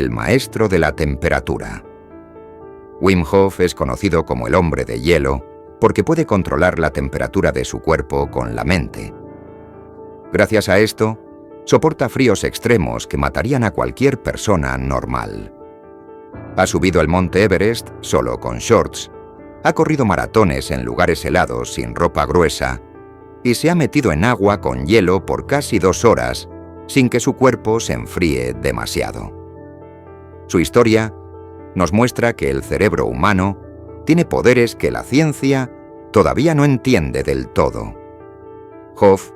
el maestro de la temperatura. Wim Hof es conocido como el hombre de hielo porque puede controlar la temperatura de su cuerpo con la mente. Gracias a esto, soporta fríos extremos que matarían a cualquier persona normal. Ha subido el monte Everest solo con shorts, ha corrido maratones en lugares helados sin ropa gruesa y se ha metido en agua con hielo por casi 2 horas sin que su cuerpo se enfríe demasiado. Su historia nos muestra que el cerebro humano tiene poderes que la ciencia todavía no entiende del todo. Hof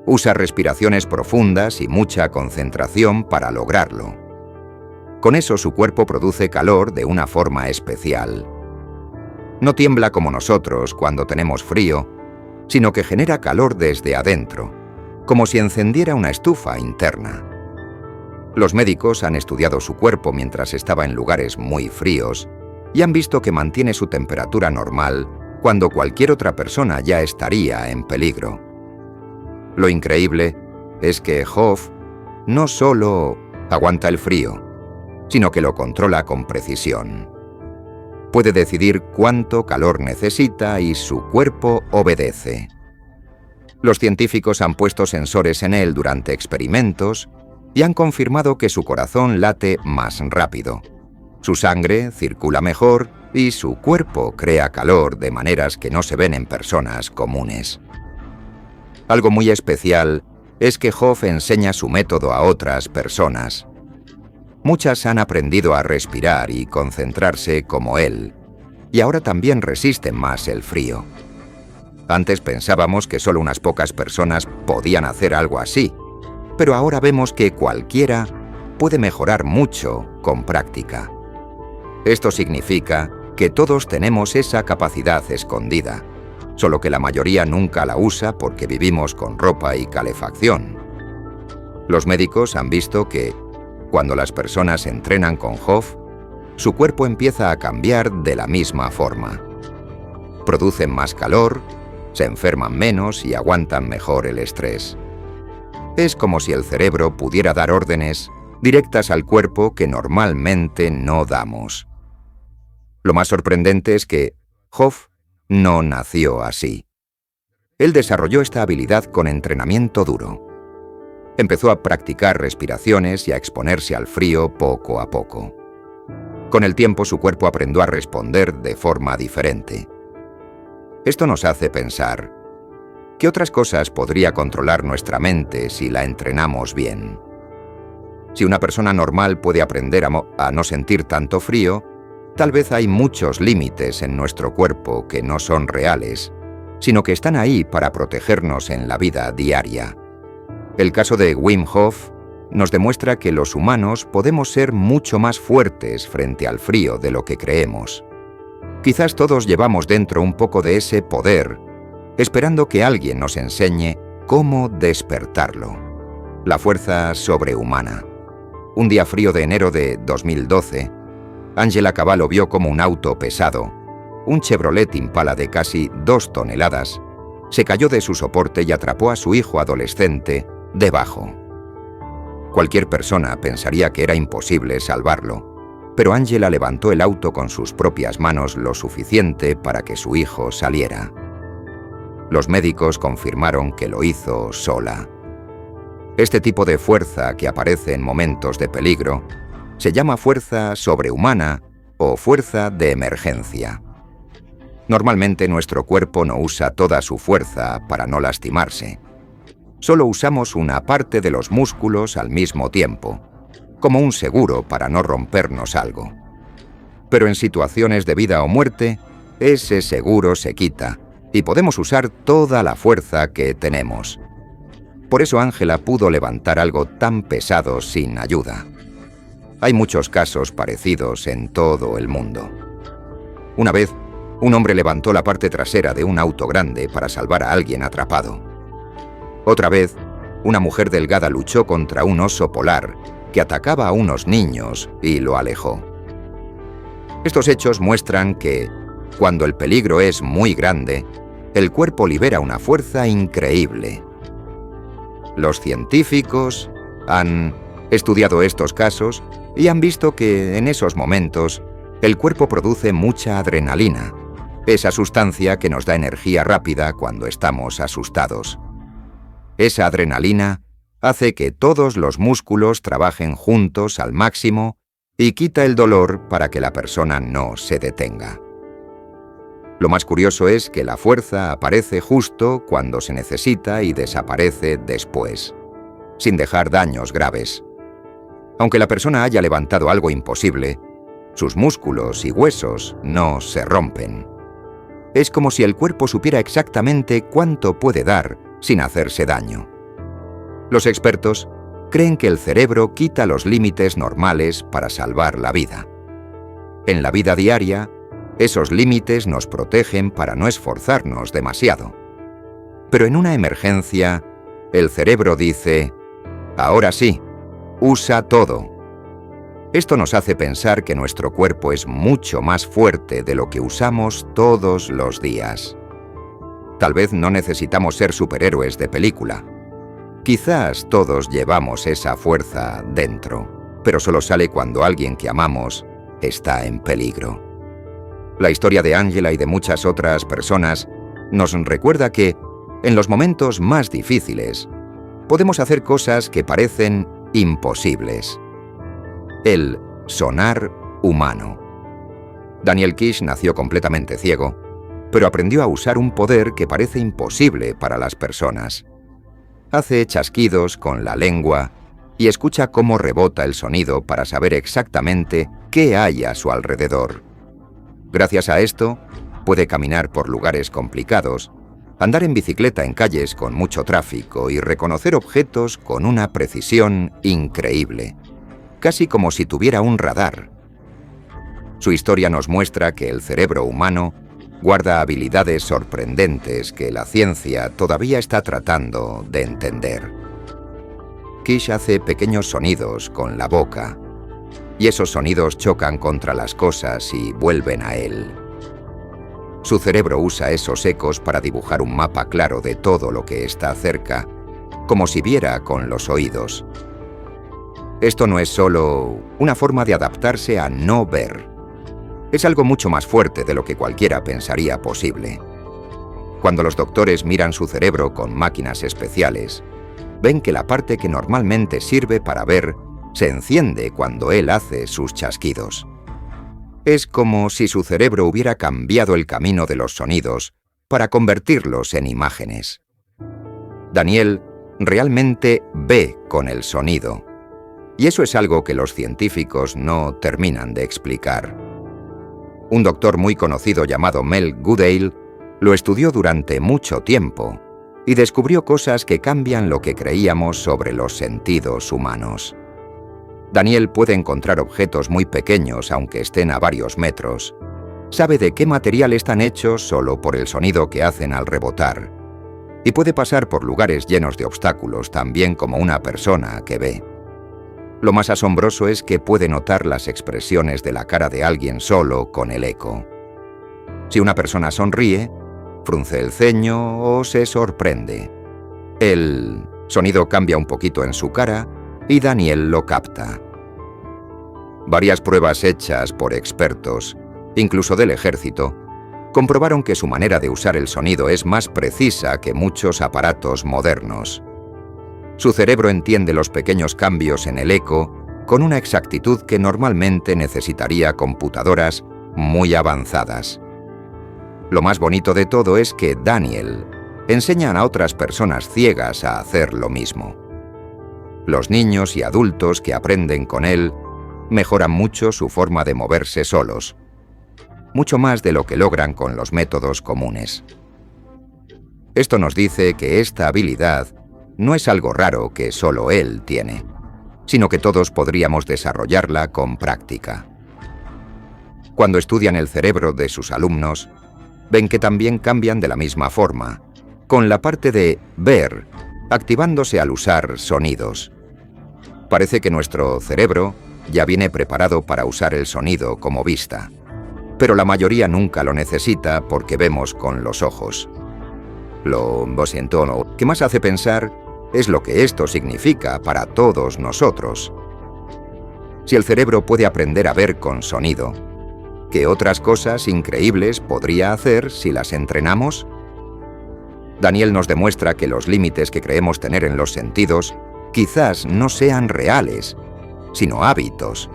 usa respiraciones profundas y mucha concentración para lograrlo. Con eso su cuerpo produce calor de una forma especial. No tiembla como nosotros cuando tenemos frío, sino que genera calor desde adentro, como si encendiera una estufa interna. Los médicos han estudiado su cuerpo mientras estaba en lugares muy fríos y han visto que mantiene su temperatura normal cuando cualquier otra persona ya estaría en peligro. Lo increíble es que Hof no solo aguanta el frío, sino que lo controla con precisión. Puede decidir cuánto calor necesita y su cuerpo obedece. Los científicos han puesto sensores en él durante experimentos y han confirmado que su corazón late más rápido. Su sangre circula mejor y su cuerpo crea calor de maneras que no se ven en personas comunes. Algo muy especial es que Hof enseña su método a otras personas. Muchas han aprendido a respirar y concentrarse como él, y ahora también resisten más el frío. Antes pensábamos que solo unas pocas personas podían hacer algo así, pero ahora vemos que cualquiera puede mejorar mucho con práctica. Esto significa que todos tenemos esa capacidad escondida, solo que la mayoría nunca la usa porque vivimos con ropa y calefacción. Los médicos han visto que, cuando las personas entrenan con Hof, su cuerpo empieza a cambiar de la misma forma. Producen más calor, se enferman menos y aguantan mejor el estrés. Es como si el cerebro pudiera dar órdenes directas al cuerpo que normalmente no damos. Lo más sorprendente es que Hof no nació así. Él desarrolló esta habilidad con entrenamiento duro. Empezó a practicar respiraciones y a exponerse al frío poco a poco. Con el tiempo su cuerpo aprendió a responder de forma diferente. Esto nos hace pensar, ¿qué otras cosas podría controlar nuestra mente si la entrenamos bien? Si una persona normal puede aprender a no sentir tanto frío, tal vez hay muchos límites en nuestro cuerpo que no son reales, sino que están ahí para protegernos en la vida diaria. El caso de Wim Hof nos demuestra que los humanos podemos ser mucho más fuertes frente al frío de lo que creemos. Quizás todos llevamos dentro un poco de ese poder, esperando que alguien nos enseñe cómo despertarlo. La fuerza sobrehumana. Un día frío de enero de 2012, Angela Cavallo vio como un auto pesado, un Chevrolet Impala de casi 2 toneladas, se cayó de su soporte y atrapó a su hijo adolescente debajo. Cualquier persona pensaría que era imposible salvarlo, pero Angela levantó el auto con sus propias manos lo suficiente para que su hijo saliera. Los médicos confirmaron que lo hizo sola. Este tipo de fuerza que aparece en momentos de peligro se llama fuerza sobrehumana o fuerza de emergencia. Normalmente nuestro cuerpo no usa toda su fuerza para no lastimarse. Solo usamos una parte de los músculos al mismo tiempo, como un seguro para no rompernos algo. Pero en situaciones de vida o muerte, ese seguro se quita y podemos usar toda la fuerza que tenemos. Por eso Angela pudo levantar algo tan pesado sin ayuda. Hay muchos casos parecidos en todo el mundo. Una vez, un hombre levantó la parte trasera de un auto grande para salvar a alguien atrapado. Otra vez, una mujer delgada luchó contra un oso polar que atacaba a unos niños y lo alejó. Estos hechos muestran que, cuando el peligro es muy grande, el cuerpo libera una fuerza increíble. Los científicos han estudiado estos casos y han visto que en esos momentos el cuerpo produce mucha adrenalina, esa sustancia que nos da energía rápida cuando estamos asustados. Esa adrenalina hace que todos los músculos trabajen juntos al máximo y quita el dolor para que la persona no se detenga. Lo más curioso es que la fuerza aparece justo cuando se necesita y desaparece después, sin dejar daños graves. Aunque la persona haya levantado algo imposible, sus músculos y huesos no se rompen. Es como si el cuerpo supiera exactamente cuánto puede dar sin hacerse daño. Los expertos creen que el cerebro quita los límites normales para salvar la vida. En la vida diaria, esos límites nos protegen para no esforzarnos demasiado. Pero en una emergencia, el cerebro dice: ahora sí, usa todo. Esto nos hace pensar que nuestro cuerpo es mucho más fuerte de lo que usamos todos los días. Tal vez no necesitamos ser superhéroes de película. Quizás todos llevamos esa fuerza dentro, pero solo sale cuando alguien que amamos está en peligro. La historia de Angela y de muchas otras personas nos recuerda que, en los momentos más difíciles, podemos hacer cosas que parecen imposibles. El sonar humano. Daniel Kish nació completamente ciego, pero aprendió a usar un poder que parece imposible para las personas. Hace chasquidos con la lengua y escucha cómo rebota el sonido para saber exactamente qué hay a su alrededor. Gracias a esto, puede caminar por lugares complicados, andar en bicicleta en calles con mucho tráfico y reconocer objetos con una precisión increíble, casi como si tuviera un radar. Su historia nos muestra que el cerebro humano guarda habilidades sorprendentes que la ciencia todavía está tratando de entender. Kish hace pequeños sonidos con la boca, y esos sonidos chocan contra las cosas y vuelven a él. Su cerebro usa esos ecos para dibujar un mapa claro de todo lo que está cerca, como si viera con los oídos. Esto no es solo una forma de adaptarse a no ver. Es algo mucho más fuerte de lo que cualquiera pensaría posible. Cuando los doctores miran su cerebro con máquinas especiales, ven que la parte que normalmente sirve para ver se enciende cuando él hace sus chasquidos. Es como si su cerebro hubiera cambiado el camino de los sonidos para convertirlos en imágenes. Daniel realmente ve con el sonido, y eso es algo que los científicos no terminan de explicar. Un doctor muy conocido llamado Mel Goodale lo estudió durante mucho tiempo y descubrió cosas que cambian lo que creíamos sobre los sentidos humanos. Daniel puede encontrar objetos muy pequeños aunque estén a varios metros. Sabe de qué material están hechos solo por el sonido que hacen al rebotar. Y puede pasar por lugares llenos de obstáculos también como una persona que ve. Lo más asombroso es que puede notar las expresiones de la cara de alguien solo con el eco. Si una persona sonríe, frunce el ceño o se sorprende. El sonido cambia un poquito en su cara y Daniel lo capta. Varias pruebas hechas por expertos, incluso del ejército, comprobaron que su manera de usar el sonido es más precisa que muchos aparatos modernos. Su cerebro entiende los pequeños cambios en el eco con una exactitud que normalmente necesitaría computadoras muy avanzadas. Lo más bonito de todo es que Daniel enseña a otras personas ciegas a hacer lo mismo. Los niños y adultos que aprenden con él mejoran mucho su forma de moverse solos, mucho más de lo que logran con los métodos comunes. Esto nos dice que esta habilidad no es algo raro que solo él tiene, sino que todos podríamos desarrollarla con práctica. Cuando estudian el cerebro de sus alumnos, ven que también cambian de la misma forma, con la parte de ver activándose al usar sonidos. Parece que nuestro cerebro ya viene preparado para usar el sonido como vista, pero la mayoría nunca lo necesita porque vemos con los ojos. Lo que más hace pensar es lo que esto significa para todos nosotros. Si el cerebro puede aprender a ver con sonido, ¿qué otras cosas increíbles podría hacer si las entrenamos? Daniel nos demuestra que los límites que creemos tener en los sentidos quizás no sean reales, sino hábitos.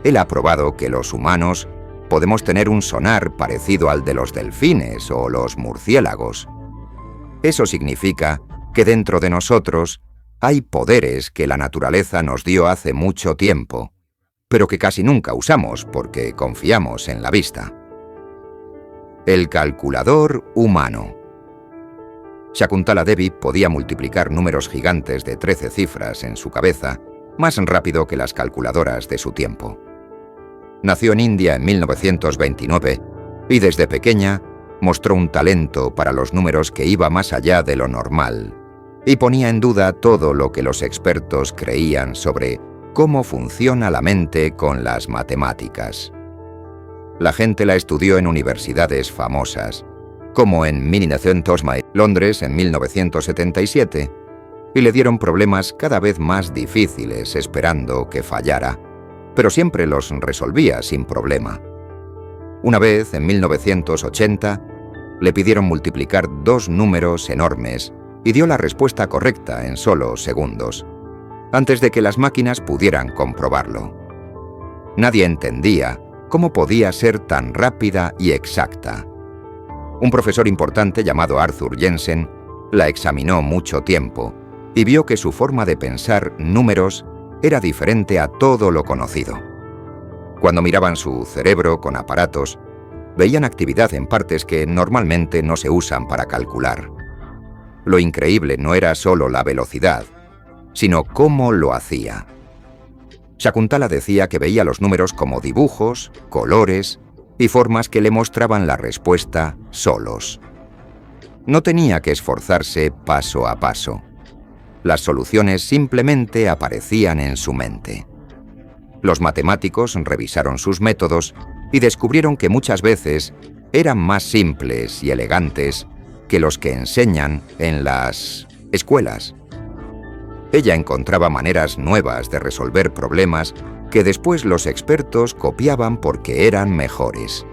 Él ha probado que los humanos podemos tener un sonar parecido al de los delfines o los murciélagos. Eso significa que dentro de nosotros hay poderes que la naturaleza nos dio hace mucho tiempo, pero que casi nunca usamos porque confiamos en la vista. El calculador humano. Shakuntala Devi podía multiplicar números gigantes de 13 cifras en su cabeza más rápido que las calculadoras de su tiempo. Nació en India en 1929 y desde pequeña mostró un talento para los números que iba más allá de lo normal y ponía en duda todo lo que los expertos creían sobre cómo funciona la mente con las matemáticas. La gente la estudió en universidades famosas, como en Minnesänger Tosmay, Londres, en 1977, y le dieron problemas cada vez más difíciles esperando que fallara, pero siempre los resolvía sin problema. Una vez, en 1980, le pidieron multiplicar dos números enormes y dio la respuesta correcta en solo segundos, antes de que las máquinas pudieran comprobarlo. Nadie entendía cómo podía ser tan rápida y exacta. Un profesor importante llamado Arthur Jensen la examinó mucho tiempo y vio que su forma de pensar números era diferente a todo lo conocido. Cuando miraban su cerebro con aparatos, veían actividad en partes que normalmente no se usan para calcular. Lo increíble no era solo la velocidad, sino cómo lo hacía. Shakuntala decía que veía los números como dibujos, colores y formas que le mostraban la respuesta solos. No tenía que esforzarse paso a paso. Las soluciones simplemente aparecían en su mente. Los matemáticos revisaron sus métodos y descubrieron que muchas veces eran más simples y elegantes que los que enseñan en las escuelas. Ella encontraba maneras nuevas de resolver problemas que después los expertos copiaban porque eran mejores.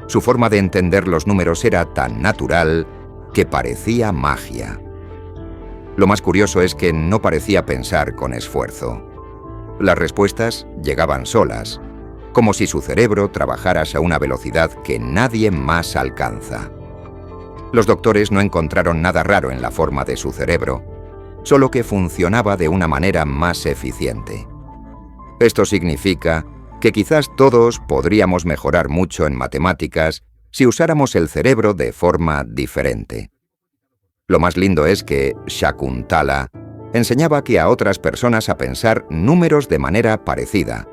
Su forma de entender los números era tan natural que parecía magia. Lo más curioso es que no parecía pensar con esfuerzo. Las respuestas llegaban solas, como si su cerebro trabajara a una velocidad que nadie más alcanza. Los doctores no encontraron nada raro en la forma de su cerebro, solo que funcionaba de una manera más eficiente. Esto significa que quizás todos podríamos mejorar mucho en matemáticas si usáramos el cerebro de forma diferente. Lo más lindo es que Shakuntala enseñaba a otras personas a pensar números de manera parecida,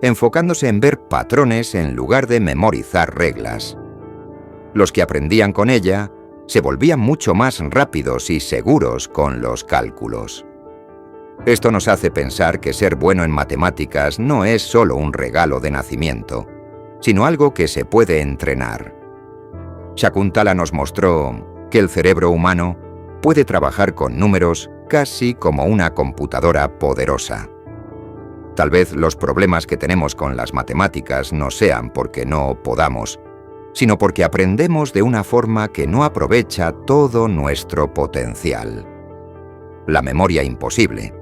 enfocándose en ver patrones en lugar de memorizar reglas. Los que aprendían con ella se volvían mucho más rápidos y seguros con los cálculos. Esto nos hace pensar que ser bueno en matemáticas no es solo un regalo de nacimiento, sino algo que se puede entrenar. Shakuntala nos mostró que el cerebro humano puede trabajar con números casi como una computadora poderosa. Tal vez los problemas que tenemos con las matemáticas no sean porque no podamos, sino porque aprendemos de una forma que no aprovecha todo nuestro potencial. La memoria imposible.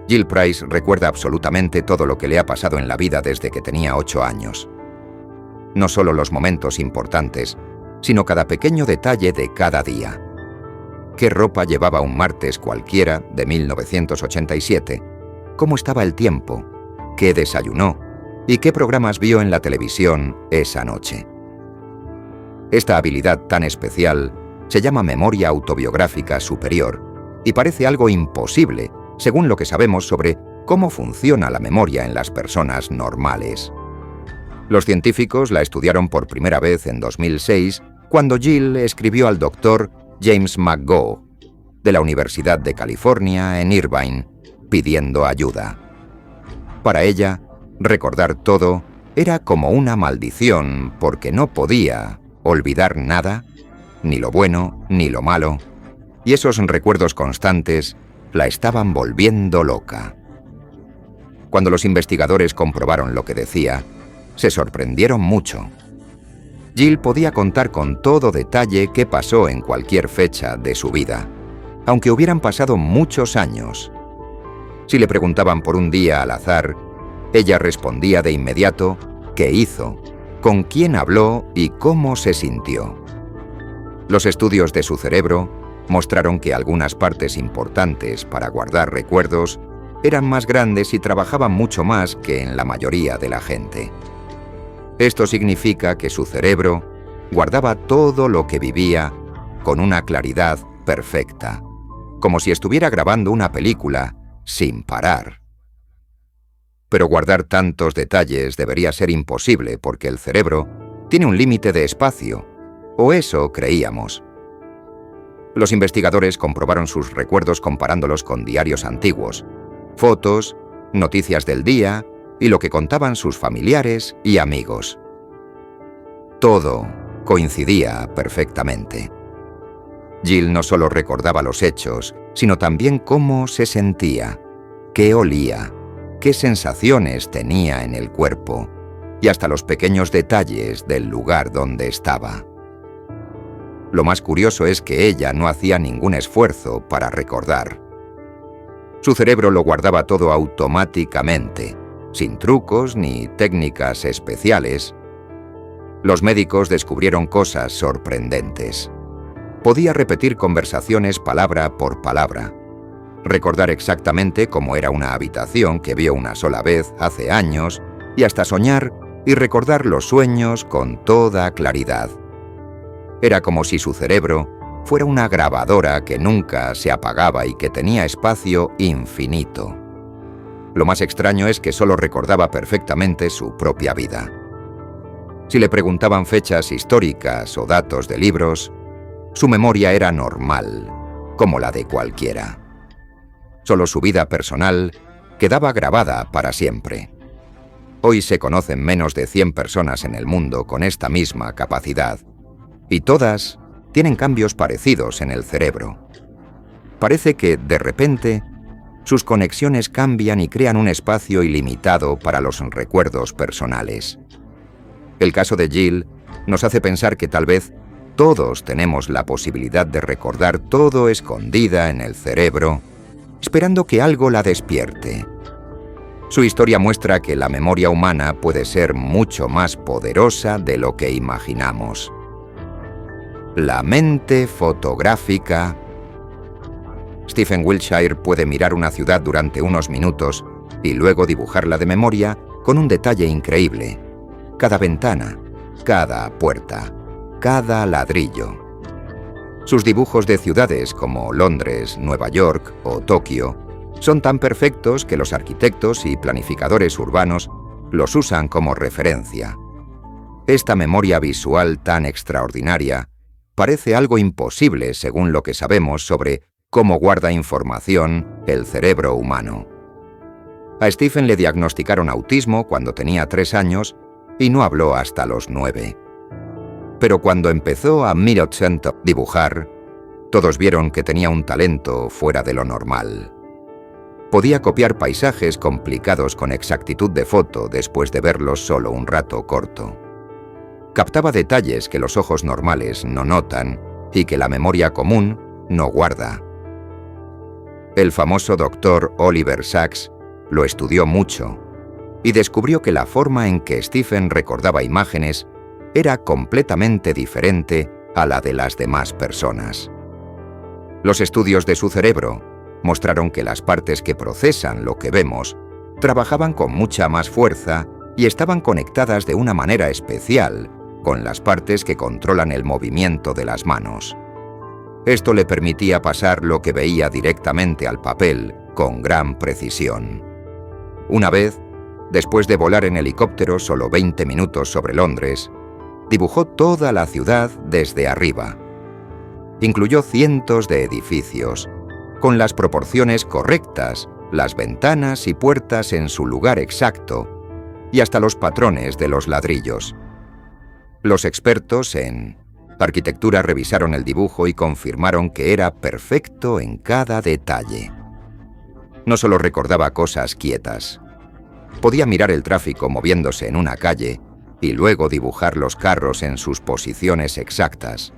Jill Price recuerda absolutamente todo lo que le ha pasado en la vida desde que tenía 8 años. No solo los momentos importantes, sino cada pequeño detalle de cada día. ¿Qué ropa llevaba un martes cualquiera de 1987? ¿Cómo estaba el tiempo? ¿Qué desayunó? ¿Y qué programas vio en la televisión esa noche? Esta habilidad tan especial se llama memoria autobiográfica superior y parece algo imposible según lo que sabemos sobre cómo funciona la memoria en las personas normales. Los científicos la estudiaron por primera vez en 2006 cuando Jill escribió al doctor James McGough de la Universidad de California en Irvine pidiendo ayuda. Para ella, recordar todo era como una maldición porque no podía olvidar nada, ni lo bueno ni lo malo, y esos recuerdos constantes la estaban volviendo loca. Cuando los investigadores comprobaron lo que decía, se sorprendieron mucho. Jill podía contar con todo detalle qué pasó en cualquier fecha de su vida, aunque hubieran pasado muchos años. Si le preguntaban por un día al azar, ella respondía de inmediato qué hizo, con quién habló y cómo se sintió. Los estudios de su cerebro mostraron que algunas partes importantes para guardar recuerdos eran más grandes y trabajaban mucho más que en la mayoría de la gente. Esto significa que su cerebro guardaba todo lo que vivía con una claridad perfecta, como si estuviera grabando una película sin parar. Pero guardar tantos detalles debería ser imposible porque el cerebro tiene un límite de espacio, o eso creíamos. Los investigadores comprobaron sus recuerdos comparándolos con diarios antiguos, fotos, noticias del día y lo que contaban sus familiares y amigos. Todo coincidía perfectamente. Jill no solo recordaba los hechos, sino también cómo se sentía, qué olía, qué sensaciones tenía en el cuerpo y hasta los pequeños detalles del lugar donde estaba. Lo más curioso es que ella no hacía ningún esfuerzo para recordar. Su cerebro lo guardaba todo automáticamente, sin trucos ni técnicas especiales. Los médicos descubrieron cosas sorprendentes. Podía repetir conversaciones palabra por palabra, recordar exactamente cómo era una habitación que vio una sola vez hace años y hasta soñar y recordar los sueños con toda claridad. Era como si su cerebro fuera una grabadora que nunca se apagaba y que tenía espacio infinito. Lo más extraño es que solo recordaba perfectamente su propia vida. Si le preguntaban fechas históricas o datos de libros, su memoria era normal, como la de cualquiera. Solo su vida personal quedaba grabada para siempre. Hoy se conocen menos de 100 personas en el mundo con esta misma capacidad, y todas tienen cambios parecidos en el cerebro. Parece que, de repente, sus conexiones cambian y crean un espacio ilimitado para los recuerdos personales. El caso de Jill nos hace pensar que tal vez todos tenemos la posibilidad de recordar todo escondida en el cerebro, esperando que algo la despierte. Su historia muestra que la memoria humana puede ser mucho más poderosa de lo que imaginamos. La mente fotográfica. Stephen Wiltshire puede mirar una ciudad durante unos minutos y luego dibujarla de memoria con un detalle increíble. Cada ventana, cada puerta, cada ladrillo. Sus dibujos de ciudades como Londres, Nueva York o Tokio son tan perfectos que los arquitectos y planificadores urbanos los usan como referencia. Esta memoria visual tan extraordinaria parece algo imposible según lo que sabemos sobre cómo guarda información el cerebro humano. A Stephen le diagnosticaron autismo cuando tenía 3 años y no habló hasta los 9. Pero cuando empezó a dibujar, todos vieron que tenía un talento fuera de lo normal. Podía copiar paisajes complicados con exactitud de foto después de verlos solo un rato corto. Captaba detalles que los ojos normales no notan y que la memoria común no guarda. El famoso doctor Oliver Sacks lo estudió mucho y descubrió que la forma en que Stephen recordaba imágenes era completamente diferente a la de las demás personas. Los estudios de su cerebro mostraron que las partes que procesan lo que vemos trabajaban con mucha más fuerza y estaban conectadas de una manera especial con las partes que controlan el movimiento de las manos. Esto le permitía pasar lo que veía directamente al papel con gran precisión. Una vez, después de volar en helicóptero solo 20 minutos sobre Londres, dibujó toda la ciudad desde arriba. Incluyó cientos de edificios, con las proporciones correctas, las ventanas y puertas en su lugar exacto, y hasta los patrones de los ladrillos. Los expertos en arquitectura revisaron el dibujo y confirmaron que era perfecto en cada detalle. No solo recordaba cosas quietas, Podía mirar el tráfico moviéndose en una calle y luego dibujar los carros en sus posiciones exactas,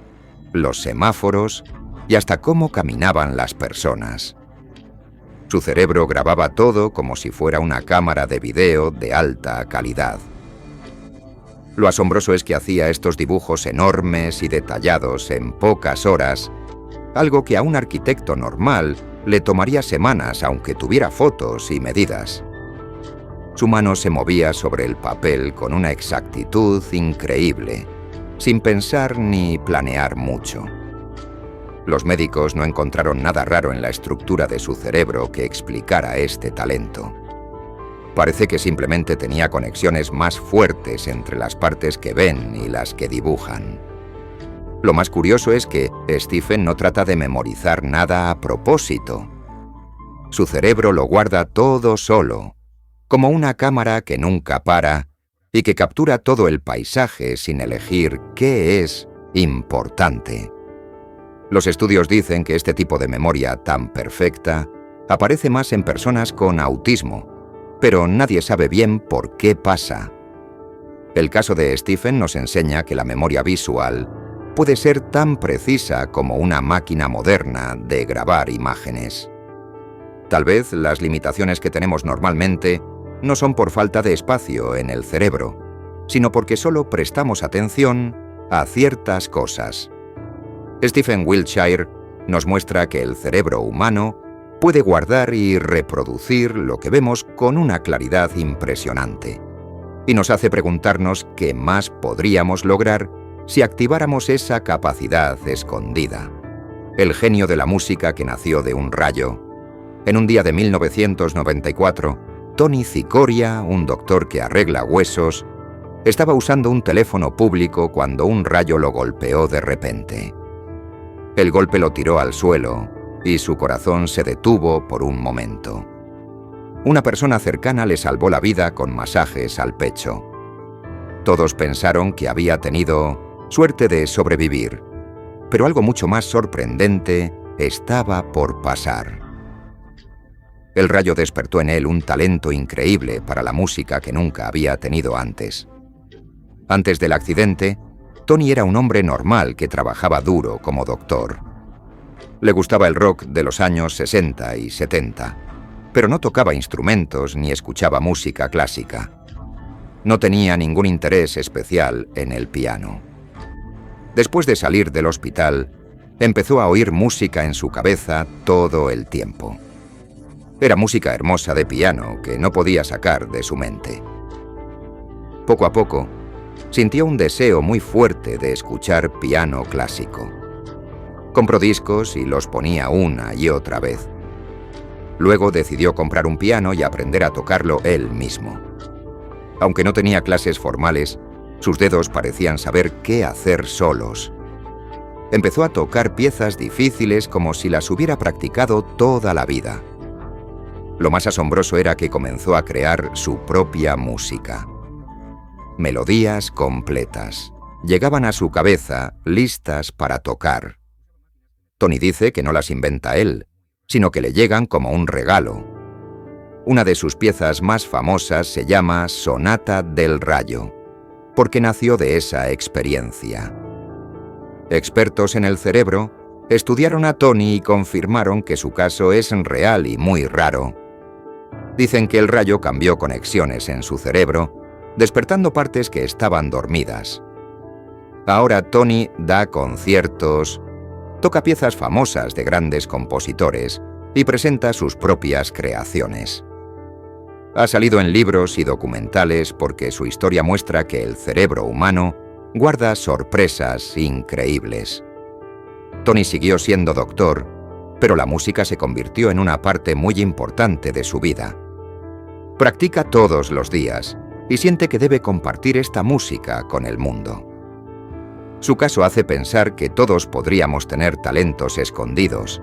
los semáforos y hasta cómo caminaban las personas. Su cerebro grababa todo como si fuera una cámara de video de alta calidad. Lo asombroso es que hacía estos dibujos enormes y detallados en pocas horas, algo que a un arquitecto normal le tomaría semanas aunque tuviera fotos y medidas. Su mano se movía sobre el papel con una exactitud increíble, sin pensar ni planear mucho. Los médicos no encontraron nada raro en la estructura de su cerebro que explicara este talento. Parece que simplemente tenía conexiones más fuertes entre las partes que ven y las que dibujan. Lo más curioso es que Stephen no trata de memorizar nada a propósito. Su cerebro lo guarda todo solo, como una cámara que nunca para y que captura todo el paisaje sin elegir qué es importante. Los estudios dicen que este tipo de memoria tan perfecta aparece más en personas con autismo, pero nadie sabe bien por qué pasa. El caso de Stephen nos enseña que la memoria visual puede ser tan precisa como una máquina moderna de grabar imágenes. Tal vez las limitaciones que tenemos normalmente no son por falta de espacio en el cerebro, sino porque solo prestamos atención a ciertas cosas. Stephen Wiltshire nos muestra que el cerebro humano puede guardar y reproducir lo que vemos con una claridad impresionante, y nos hace preguntarnos qué más podríamos lograr si activáramos esa capacidad escondida. El genio de la música que nació de un rayo. En un día de 1994, Tony Cicoria, un doctor que arregla huesos, estaba usando un teléfono público cuando un rayo lo golpeó de repente. El golpe lo tiró al suelo y su corazón se detuvo por un momento. Una persona cercana le salvó la vida con masajes al pecho. Todos pensaron que había tenido suerte de sobrevivir, pero algo mucho más sorprendente estaba por pasar. El rayo despertó en él un talento increíble para la música que nunca había tenido antes. Antes del accidente, Tony era un hombre normal que trabajaba duro como doctor. Le gustaba el rock de los años 60 y 70, pero no tocaba instrumentos ni escuchaba música clásica. No tenía ningún interés especial en el piano. Después de salir del hospital, empezó a oír música en su cabeza todo el tiempo. Era música hermosa de piano que no podía sacar de su mente. Poco a poco, sintió un deseo muy fuerte de escuchar piano clásico. Compró discos y los ponía una y otra vez. Luego decidió comprar un piano y aprender a tocarlo él mismo. Aunque no tenía clases formales, sus dedos parecían saber qué hacer solos. Empezó a tocar piezas difíciles como si las hubiera practicado toda la vida. Lo más asombroso era que comenzó a crear su propia música. Melodías completas. Llegaban a su cabeza, listas para tocar. Tony dice que no las inventa él, sino que le llegan como un regalo. Una de sus piezas más famosas se llama Sonata del Rayo, porque nació de esa experiencia. Expertos en el cerebro estudiaron a Tony y confirmaron que su caso es real y muy raro. Dicen que el rayo cambió conexiones en su cerebro, despertando partes que estaban dormidas. Ahora Tony da conciertos, toca piezas famosas de grandes compositores y presenta sus propias creaciones. Ha salido en libros y documentales porque su historia muestra que el cerebro humano guarda sorpresas increíbles. Tony siguió siendo doctor, pero la música se convirtió en una parte muy importante de su vida. Practica todos los días y siente que debe compartir esta música con el mundo. Su caso hace pensar que todos podríamos tener talentos escondidos,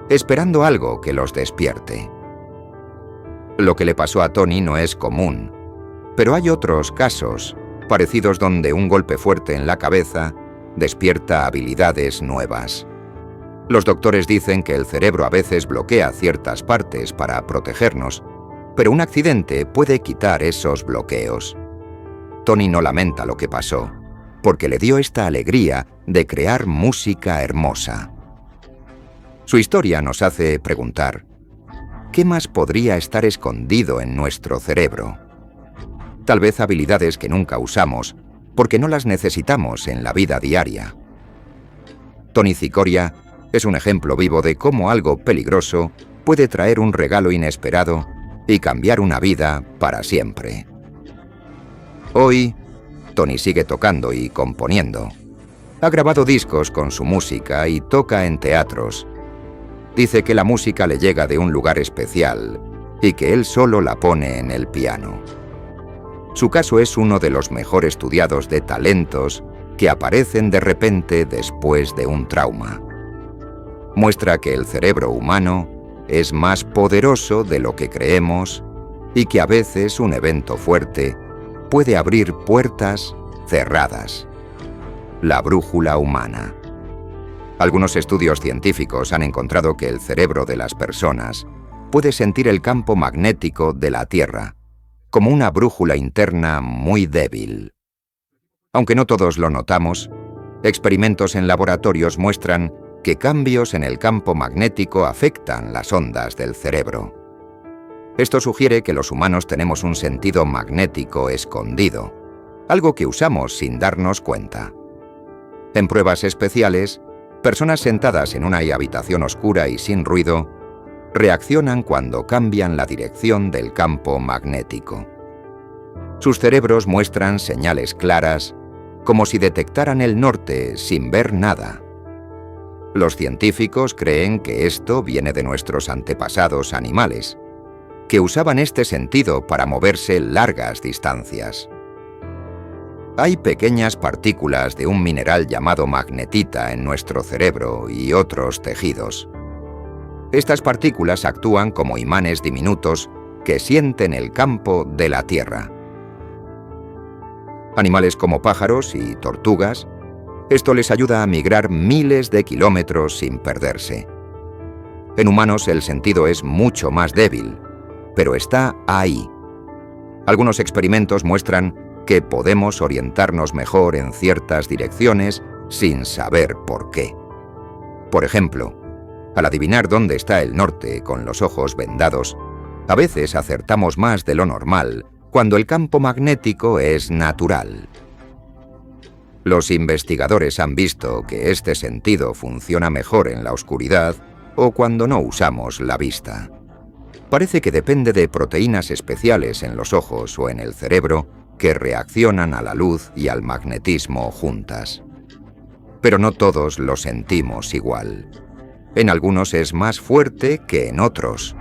esperando algo que los despierte. Lo que le pasó a Tony no es común, pero hay otros casos parecidos donde un golpe fuerte en la cabeza despierta habilidades nuevas. Los doctores dicen que el cerebro a veces bloquea ciertas partes para protegernos, Pero un accidente puede quitar esos bloqueos. Tony no lamenta lo que pasó, porque le dio esta alegría de crear música hermosa. Su historia nos hace preguntar, ¿qué más podría estar escondido en nuestro cerebro? Tal vez habilidades que nunca usamos, porque no las necesitamos en la vida diaria. Tony Cicoria es un ejemplo vivo de cómo algo peligroso puede traer un regalo inesperado y cambiar una vida para siempre. Hoy, Tony sigue tocando y componiendo. Ha grabado discos con su música y toca en teatros. Dice que la música le llega de un lugar especial y que él solo la pone en el piano. Su caso es uno de los mejor estudiados de talentos que aparecen de repente después de un trauma. Muestra que el cerebro humano es más poderoso de lo que creemos y que a veces un evento fuerte puede abrir puertas cerradas. La brújula humana. Algunos estudios científicos han encontrado que el cerebro de las personas puede sentir el campo magnético de la Tierra, como una brújula interna muy débil. Aunque no todos lo notamos, experimentos en laboratorios muestran que cambios en el campo magnético afectan las ondas del cerebro. Esto sugiere que los humanos tenemos un sentido magnético escondido, algo que usamos sin darnos cuenta. En pruebas especiales, personas sentadas en una habitación oscura y sin ruido reaccionan cuando cambian la dirección del campo magnético. Sus cerebros muestran señales claras, como si detectaran el norte sin ver nada. Los científicos creen que esto viene de nuestros antepasados animales, que usaban este sentido para moverse largas distancias. Hay pequeñas partículas de un mineral llamado magnetita en nuestro cerebro y otros tejidos. Estas partículas actúan como imanes diminutos que sienten el campo de la Tierra. Animales como pájaros y tortugas, esto les ayuda a migrar miles de kilómetros sin perderse. En humanos el sentido es mucho más débil, pero está ahí. Algunos experimentos muestran que podemos orientarnos mejor en ciertas direcciones sin saber por qué. Por ejemplo, al adivinar dónde está el norte con los ojos vendados, a veces acertamos más de lo normal cuando el campo magnético es natural. Los investigadores han visto que este sentido funciona mejor en la oscuridad o cuando no usamos la vista. Parece que depende de proteínas especiales en los ojos o en el cerebro que reaccionan a la luz y al magnetismo juntas. Pero no todos lo sentimos igual. En algunos es más fuerte que en otros.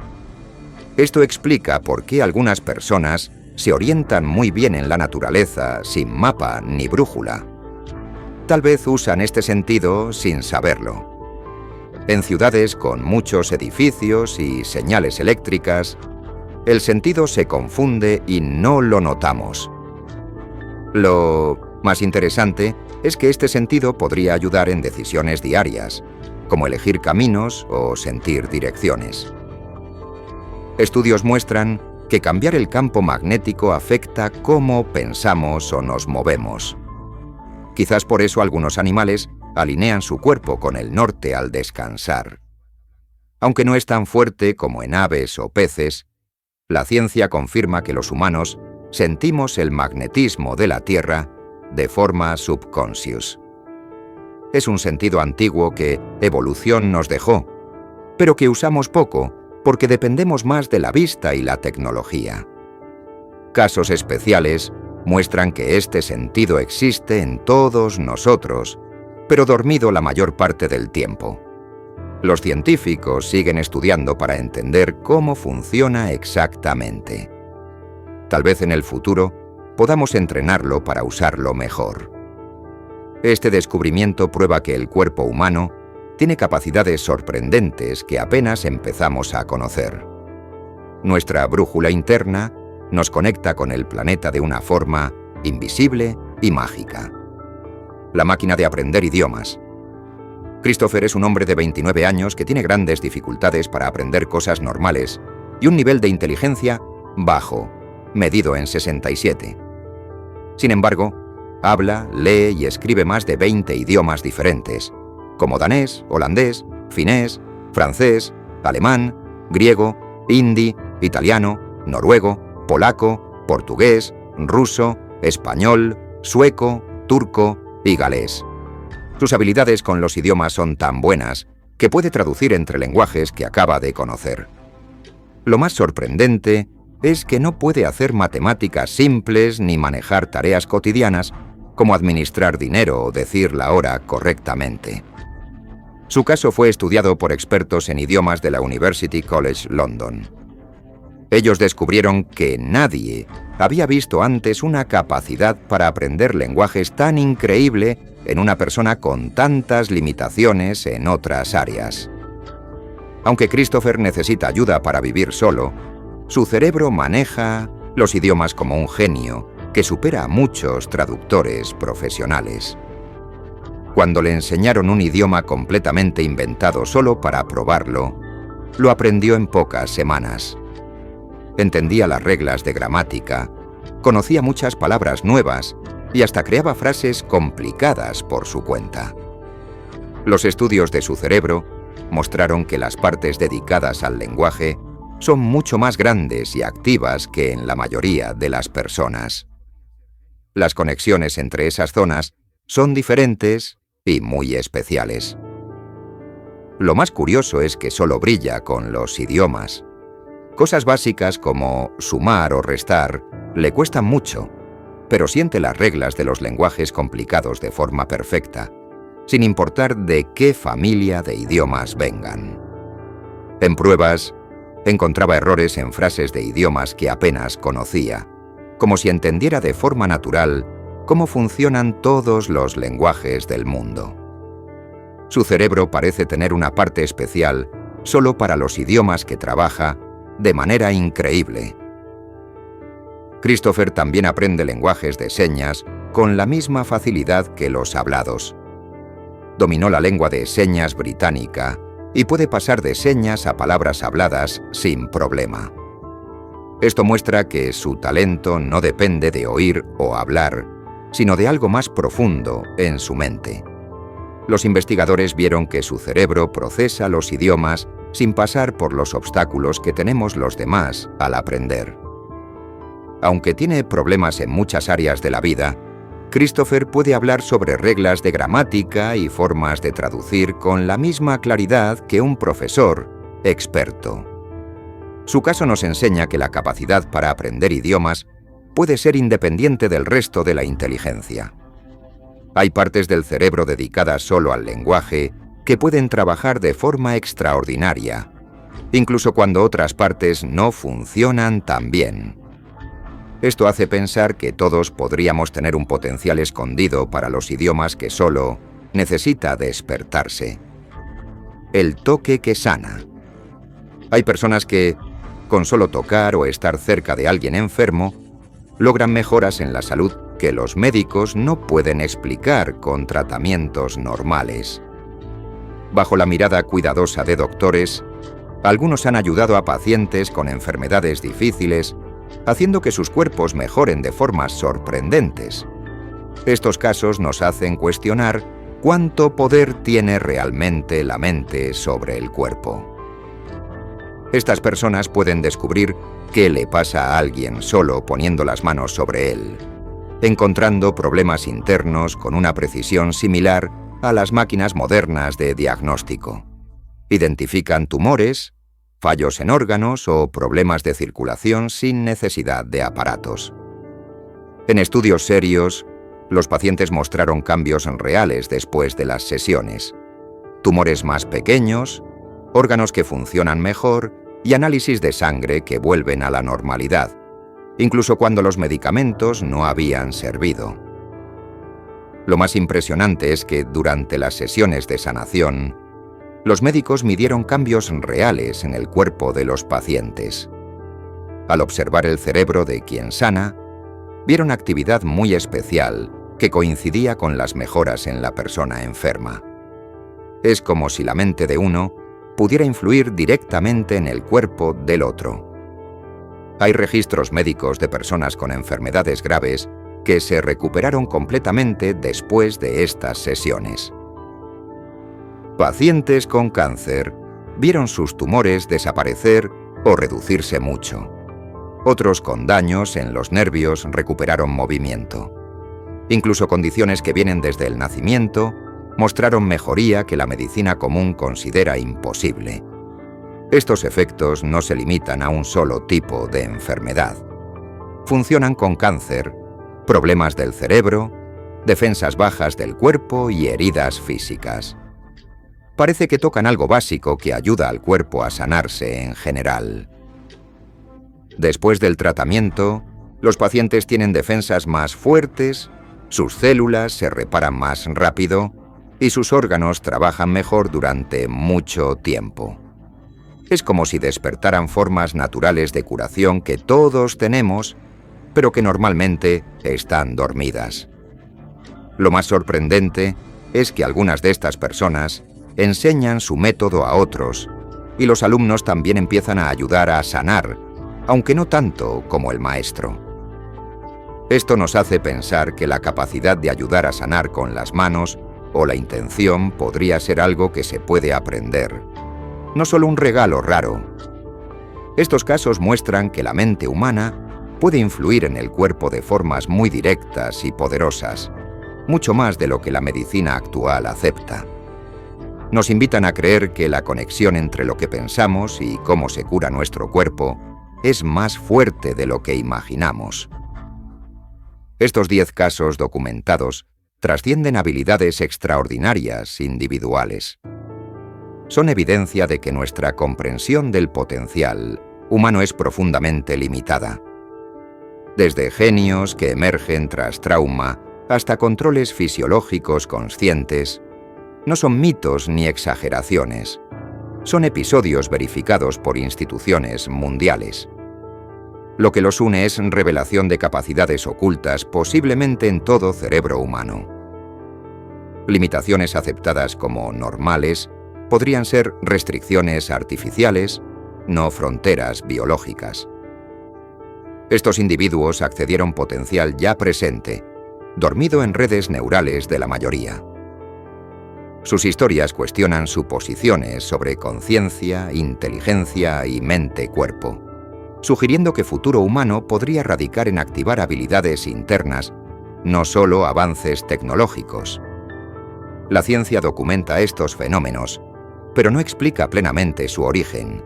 Esto explica por qué algunas personas se orientan muy bien en la naturaleza sin mapa ni brújula. Tal vez usan este sentido sin saberlo. En ciudades con muchos edificios y señales eléctricas, el sentido se confunde y no lo notamos. Lo más interesante es que este sentido podría ayudar en decisiones diarias, como elegir caminos o sentir direcciones. Estudios muestran que cambiar el campo magnético afecta cómo pensamos o nos movemos. Quizás por eso algunos animales alinean su cuerpo con el norte al descansar. Aunque no es tan fuerte como en aves o peces, la ciencia confirma que los humanos sentimos el magnetismo de la Tierra de forma subconscious. Es un sentido antiguo que evolución nos dejó, pero que usamos poco porque dependemos más de la vista y la tecnología. Casos especiales muestran que este sentido existe en todos nosotros, pero dormido la mayor parte del tiempo. Los científicos siguen estudiando para entender cómo funciona exactamente. Tal vez en el futuro podamos entrenarlo para usarlo mejor. Este descubrimiento prueba que el cuerpo humano tiene capacidades sorprendentes que apenas empezamos a conocer. Nuestra brújula interna nos conecta con el planeta de una forma invisible y mágica. La máquina de aprender idiomas. Christopher es un hombre de 29 años que tiene grandes dificultades para aprender cosas normales y un nivel de inteligencia bajo, medido en 67. Sin embargo, habla, lee y escribe más de 20 idiomas diferentes, como danés, holandés, finés, francés, alemán, griego, hindi, italiano, noruego, polaco, portugués, ruso, español, sueco, turco y galés. Sus habilidades con los idiomas son tan buenas que puede traducir entre lenguajes que acaba de conocer. Lo más sorprendente es que no puede hacer matemáticas simples ni manejar tareas cotidianas como administrar dinero o decir la hora correctamente. Su caso fue estudiado por expertos en idiomas de la University College London. Ellos descubrieron que nadie había visto antes una capacidad para aprender lenguajes tan increíble en una persona con tantas limitaciones en otras áreas. Aunque Christopher necesita ayuda para vivir solo, su cerebro maneja los idiomas como un genio que supera a muchos traductores profesionales. Cuando le enseñaron un idioma completamente inventado solo para probarlo, lo aprendió en pocas semanas. Entendía las reglas de gramática, conocía muchas palabras nuevas y hasta creaba frases complicadas por su cuenta. Los estudios de su cerebro mostraron que las partes dedicadas al lenguaje son mucho más grandes y activas que en la mayoría de las personas. Las conexiones entre esas zonas son diferentes y muy especiales. Lo más curioso es que solo brilla con los idiomas. Cosas básicas como sumar o restar le cuestan mucho, pero siente las reglas de los lenguajes complicados de forma perfecta, sin importar de qué familia de idiomas vengan. En pruebas, encontraba errores en frases de idiomas que apenas conocía, como si entendiera de forma natural cómo funcionan todos los lenguajes del mundo. Su cerebro parece tener una parte especial solo para los idiomas que trabaja de manera increíble. Christopher también aprende lenguajes de señas con la misma facilidad que los hablados. Dominó la lengua de señas británica y puede pasar de señas a palabras habladas sin problema. Esto muestra que su talento no depende de oír o hablar, sino de algo más profundo en su mente. Los investigadores vieron que su cerebro procesa los idiomas sin pasar por los obstáculos que tenemos los demás al aprender. Aunque tiene problemas en muchas áreas de la vida, Christopher puede hablar sobre reglas de gramática y formas de traducir con la misma claridad que un profesor experto. Su caso nos enseña que la capacidad para aprender idiomas puede ser independiente del resto de la inteligencia. Hay partes del cerebro dedicadas solo al lenguaje que pueden trabajar de forma extraordinaria, incluso cuando otras partes no funcionan tan bien. Esto hace pensar que todos podríamos tener un potencial escondido para los idiomas que solo necesita despertarse. El toque que sana. Hay personas que, con solo tocar o estar cerca de alguien enfermo, logran mejoras en la salud que los médicos no pueden explicar con tratamientos normales. Bajo la mirada cuidadosa de doctores, algunos han ayudado a pacientes con enfermedades difíciles, haciendo que sus cuerpos mejoren de formas sorprendentes. Estos casos nos hacen cuestionar cuánto poder tiene realmente la mente sobre el cuerpo. Estas personas pueden descubrir qué le pasa a alguien solo poniendo las manos sobre él, encontrando problemas internos con una precisión similar a las máquinas modernas de diagnóstico. Identifican tumores, fallos en órganos o problemas de circulación sin necesidad de aparatos. En estudios serios, los pacientes mostraron cambios reales después de las sesiones. Tumores más pequeños, órganos que funcionan mejor y análisis de sangre que vuelven a la normalidad, incluso cuando los medicamentos no habían servido. Lo más impresionante es que durante las sesiones de sanación, los médicos midieron cambios reales en el cuerpo de los pacientes. Al observar el cerebro de quien sana, vieron actividad muy especial que coincidía con las mejoras en la persona enferma. Es como si la mente de uno pudiera influir directamente en el cuerpo del otro. Hay registros médicos de personas con enfermedades graves que se recuperaron completamente después de estas sesiones. Pacientes con cáncer vieron sus tumores desaparecer o reducirse mucho. Otros con daños en los nervios recuperaron movimiento. Incluso condiciones que vienen desde el nacimiento mostraron mejoría que la medicina común considera imposible. Estos efectos no se limitan a un solo tipo de enfermedad. Funcionan con cáncer, problemas del cerebro, defensas bajas del cuerpo y heridas físicas. Parece que tocan algo básico que ayuda al cuerpo a sanarse en general. Después del tratamiento, los pacientes tienen defensas más fuertes, sus células se reparan más rápido y sus órganos trabajan mejor durante mucho tiempo. Es como si despertaran formas naturales de curación que todos tenemos, pero que normalmente están dormidas. Lo más sorprendente es que algunas de estas personas enseñan su método a otros y los alumnos también empiezan a ayudar a sanar, aunque no tanto como el maestro. Esto nos hace pensar que la capacidad de ayudar a sanar con las manos o la intención podría ser algo que se puede aprender, no solo un regalo raro. Estos casos muestran que la mente humana puede influir en el cuerpo de formas muy directas y poderosas, mucho más de lo que la medicina actual acepta. Nos invitan a creer que la conexión entre lo que pensamos y cómo se cura nuestro cuerpo es más fuerte de lo que imaginamos. Estos 10 casos documentados trascienden habilidades extraordinarias individuales. Son evidencia de que nuestra comprensión del potencial humano es profundamente limitada. Desde genios que emergen tras trauma hasta controles fisiológicos conscientes, no son mitos ni exageraciones. Son episodios verificados por instituciones mundiales. Lo que los une es revelación de capacidades ocultas posiblemente en todo cerebro humano. Limitaciones aceptadas como normales podrían ser restricciones artificiales, no fronteras biológicas. Estos individuos accedieron potencial ya presente, dormido en redes neurales de la mayoría. Sus historias cuestionan suposiciones sobre conciencia, inteligencia y mente-cuerpo, sugiriendo que futuro humano podría radicar en activar habilidades internas, no solo avances tecnológicos. La ciencia documenta estos fenómenos, pero no explica plenamente su origen,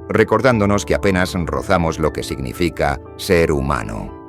recordándonos que apenas rozamos lo que significa ser humano.